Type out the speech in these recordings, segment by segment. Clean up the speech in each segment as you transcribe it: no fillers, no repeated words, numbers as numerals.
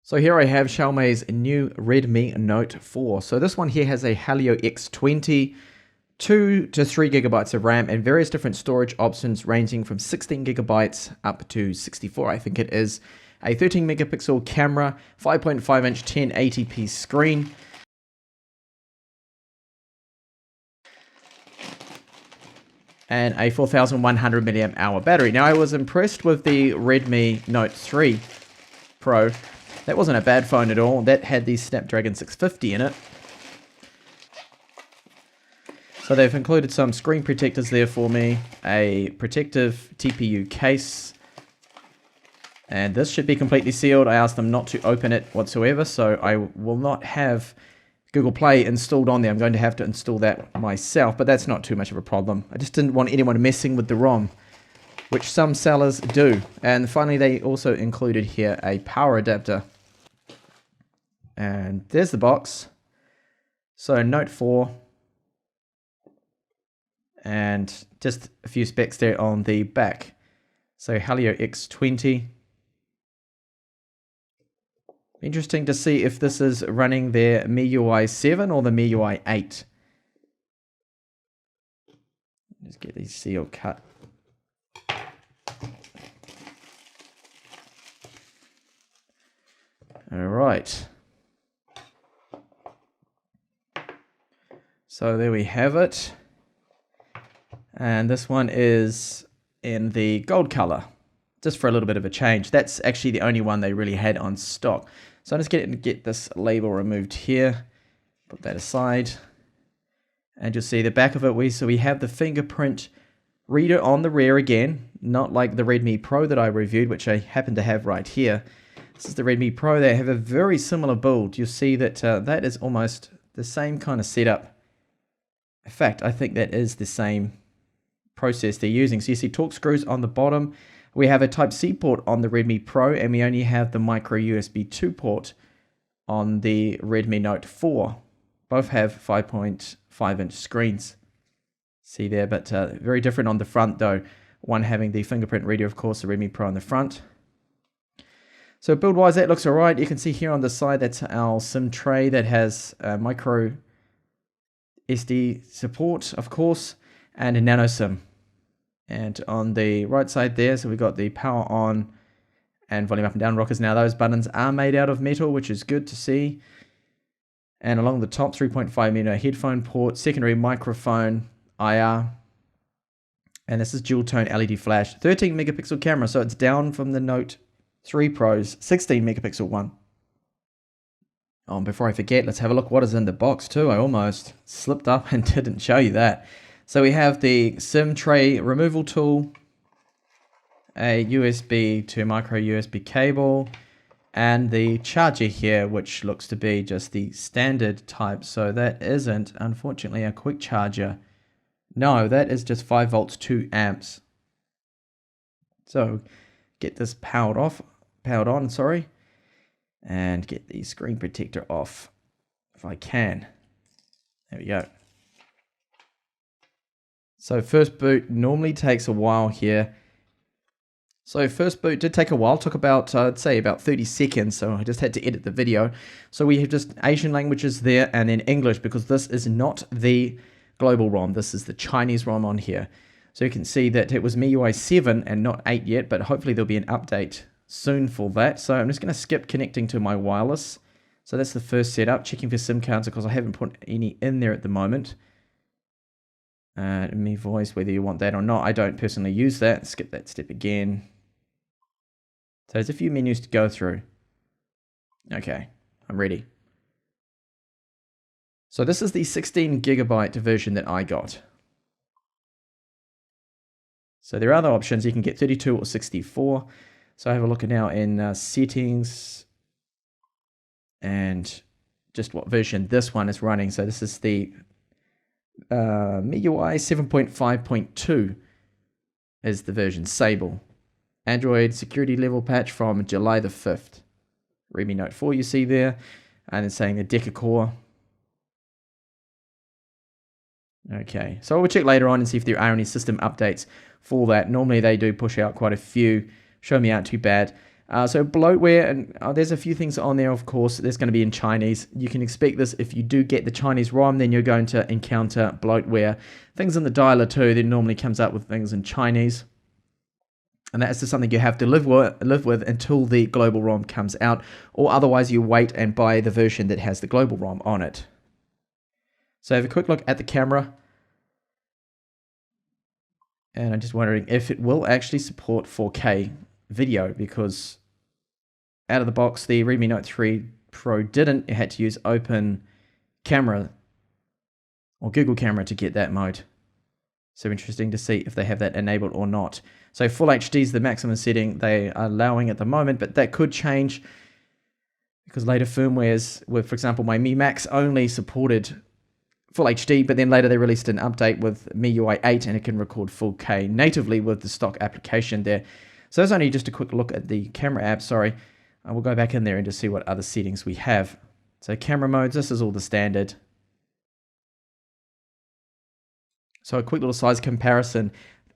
So here I have Xiaomi's new Redmi Note 4. So this one here has a Helio X20, 2 to 3 gigabytes of RAM, and various different storage options ranging from 16 gigabytes up to 64, I think it is. A 13 megapixel camera, 5.5 inch 1080p screen, and a 4100 milliamp hour battery. Now I was impressed with the Redmi Note 3 Pro. That wasn't a bad phone at all. That had the Snapdragon 650 in it. So they've included some screen protectors there for me, a protective TPU case, and this should be completely sealed. I asked them not to open it whatsoever, so I will not have Google Play installed on there. I'm going to have to install that myself, but that's not too much of a problem. I just didn't want anyone messing with the ROM, which some sellers do. And finally, they also included here a power adapter. And there's the box. So Note 4. And just a few specs there on the back. So Helio X20. Interesting to see if this is running their MIUI 7 or the MIUI 8. Just get these seal cut. All right. So there we have it. And this one is in the gold color, just for a little bit of a change. That's actually the only one they really had on stock. So I'm just going to get this label removed here, put that aside, and you'll see the back of it. We have the fingerprint reader on the rear again, not like the Redmi Pro that I reviewed, which I happen to have right here. This is the Redmi Pro. They have a very similar build. You'll see that that is almost the same kind of setup. In fact, I think that is the same process they're using. So you see torque screws on the bottom. We have a Type-C port on the Redmi Pro, and we only have the micro USB 2 port on the Redmi Note 4. Both have 5.5 inch screens. See there, but very different on the front though. One having the fingerprint reader, of course, the Redmi Pro on the front. So build-wise, that looks alright. You can see here on the side, that's our SIM tray that has micro SD support, of course, and a nano SIM. And on the right side there, so we've got the power on and volume up and down rockers. Now those buttons are made out of metal, which is good to see. And along the top, 3.5mm headphone port, secondary microphone, IR. And this is dual tone LED flash, 13 megapixel camera, so it's down from the Note 3 Pro's 16 megapixel one. Oh, and before I forget, let's have a look what is in the box too. I almost slipped up and didn't show you that. So we have the SIM tray removal tool, a USB to micro USB cable, and the charger here, which looks to be just the standard type. So that isn't, unfortunately, a quick charger. No, that is just 5 volts, 2 amps. So get this powered on, sorry, and get the screen protector off if I can. There we go. So first boot normally takes a while here. So first boot did take a while, took about, I'd say about 30 seconds, so I just had to edit the video. So we have just Asian languages there and then English, because this is not the global ROM, this is the Chinese ROM on here. So you can see that it was MIUI 7 and not 8 yet, but hopefully there'll be an update soon for that. So I'm just going to skip connecting to my wireless. So that's the first setup, checking for SIM cards, because I haven't put any in there at the moment. Mi Voice, whether you want that or not. I don't personally use that. Skip that step again. So there's a few menus to go through. Okay, I'm ready. So this is the 16 gigabyte version that I got. So there are other options. You can get 32 or 64. So I have a look now in settings and just what version this one is running. So this is the MIUI 7.5.2 is the version, Sable. Android security level patch from July the 5th. Redmi Note 4 you see there, and it's saying the Deca core. Okay, so we'll check later on and see if there are any system updates for that. Normally they do push out quite a few. Show me aren't too bad. So bloatware, and there's a few things on there, of course. There's going to be in Chinese. You can expect this if you do get the Chinese ROM, then you're going to encounter bloatware. Things in the dialer too, that normally comes up with things in Chinese. And that's just something you have to live with until the global ROM comes out, or otherwise you wait and buy the version that has the global ROM on it. So have a quick look at the camera. And I'm just wondering if it will actually support 4K video, because out of the box, the Redmi Note 3 Pro didn't. It had to use Open Camera or Google Camera to get that mode. So interesting to see if they have that enabled or not. So Full HD is the maximum setting they are allowing at the moment, but that could change because later firmwares with, for example, my Mi Max only supported Full HD, but then later they released an update with MIUI 8 and it can record 4K natively with the stock application there. So that's only just a quick look at the camera app, sorry. We'll go back in there and just see what other settings we have. So camera modes, this is all the standard. So a quick little size comparison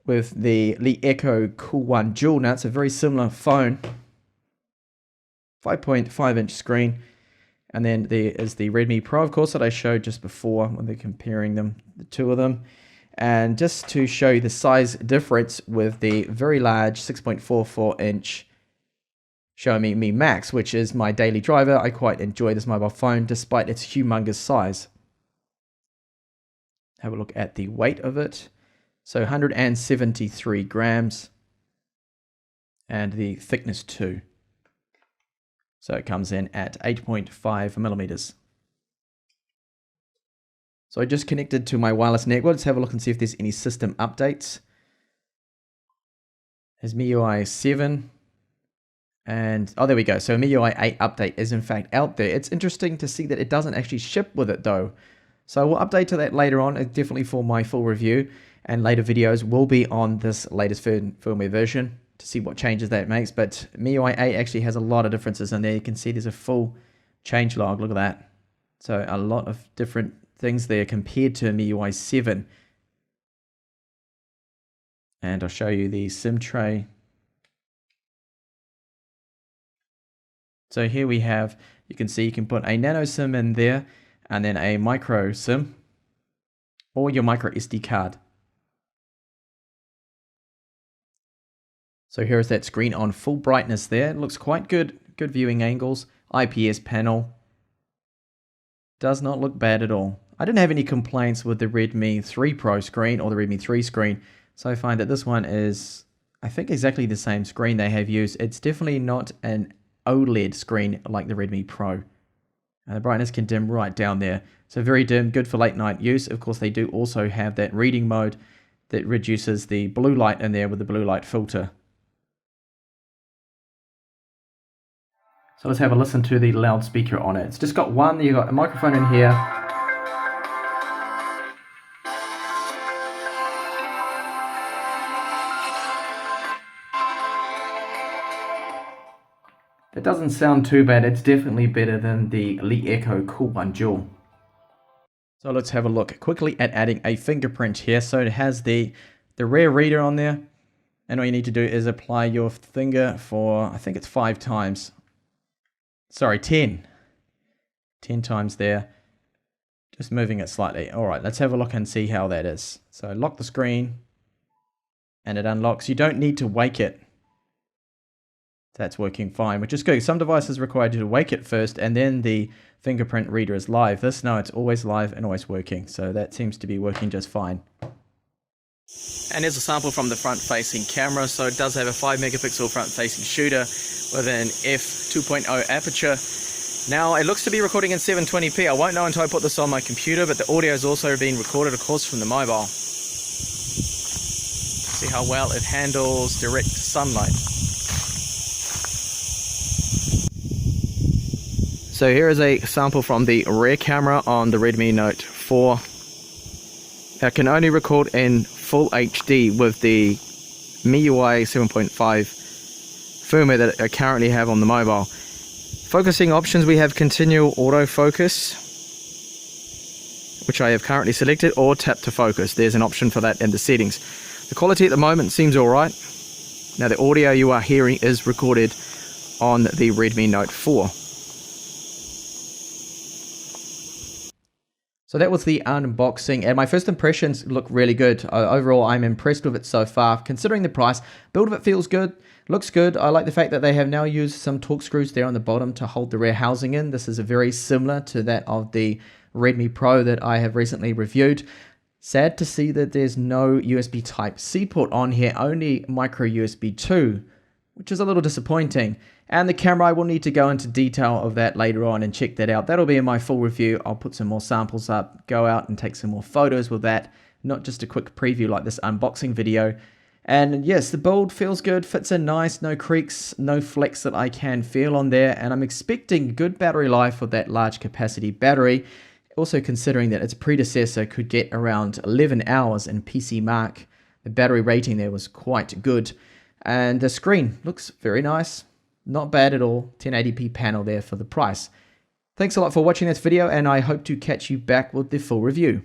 with the Li Echo Cool One Dual. Now it's a very similar phone. 5.5 inch screen. And then there is the Redmi Pro, of course, that I showed just before when they're comparing them, the two of them. And just to show you the size difference with the very large 6.44 inch Xiaomi Mi Max, which is my daily driver. I quite enjoy this mobile phone despite its humongous size. Have a look at the weight of it. So 173 grams. And the thickness too. So it comes in at 8.5 millimeters. So I just connected to my wireless network. Let's have a look and see if there's any system updates. There's MIUI 7. And, oh, there we go. So MIUI 8 update is in fact out there. It's interesting to see that it doesn't actually ship with it though. So we'll update to that later on, definitely for my full review. And later videos will be on this latest firmware version to see what changes that makes. But MIUI 8 actually has a lot of differences in there. You can see there's a full change log. Look at that. So a lot of different things there compared to MIUI 7. And I'll show you the SIM tray. So here we have, you can see you can put a nano SIM in there and then a micro SIM or your micro SD card. So here is that screen on full brightness there. It looks quite good. Good viewing angles. IPS panel. Does not look bad at all. I didn't have any complaints with the Redmi 3 Pro screen or the Redmi 3 screen. So I find that this one is, I think, exactly the same screen they have used. It's definitely not an OLED screen like the Redmi Pro. And the brightness can dim right down there. So very dim, good for late night use. Of course, they do also have that reading mode that reduces the blue light in there with the blue light filter. So let's have a listen to the loudspeaker on it. It's just got one, you've got a microphone in here. It doesn't sound too bad. It's definitely better than the Li Echo Cool One Dual. So let's have a look quickly at adding a fingerprint here. So it has the rear reader on there. And all you need to do is apply your finger for, I think it's 5 times. Sorry, 10. 10 times there. Just moving it slightly. All right, let's have a look and see how that is. So lock the screen and it unlocks. You don't need to wake it. That's working fine, which is good. Some devices require you to wake it first and then the fingerprint reader is live. This, no, it's always live and always working. So that seems to be working just fine. And here's a sample from the front-facing camera. So it does have a 5 megapixel front-facing shooter with an f2.0 aperture. Now it looks to be recording in 720p. I won't know until I put this on my computer, but the audio is also being recorded, of course, from the mobile. See how well it handles direct sunlight. So here is a sample from the rear camera on the Redmi Note 4. It can only record in Full HD with the MIUI 7.5 firmware that I currently have on the mobile. Focusing options, we have continual autofocus, which I have currently selected, or tap to focus. There's an option for that in the settings. The quality at the moment seems alright. Now the audio you are hearing is recorded on the Redmi Note 4. So that was the unboxing, and my first impressions look really good. Overall, I'm impressed with it so far. Considering the price, build of it feels good, looks good. I like the fact that they have now used some torque screws there on the bottom to hold the rear housing in. This is very similar to that of the Redmi Pro that I have recently reviewed. Sad to see that there's no USB Type-C port on here, only micro USB 2, which is a little disappointing. And the camera, I will need to go into detail of that later on and check that out. That'll be in my full review. I'll put some more samples up, go out and take some more photos with that, not just a quick preview like this unboxing video. And yes, the build feels good, fits in nice, no creaks, no flex that I can feel on there, and I'm expecting good battery life with that large capacity battery. Also considering that its predecessor could get around 11 hours in PC Mark. The battery rating there was quite good. And the screen looks very nice. Not bad at all. 1080p panel there for the price. Thanks a lot for watching this video, and I hope to catch you back with the full review.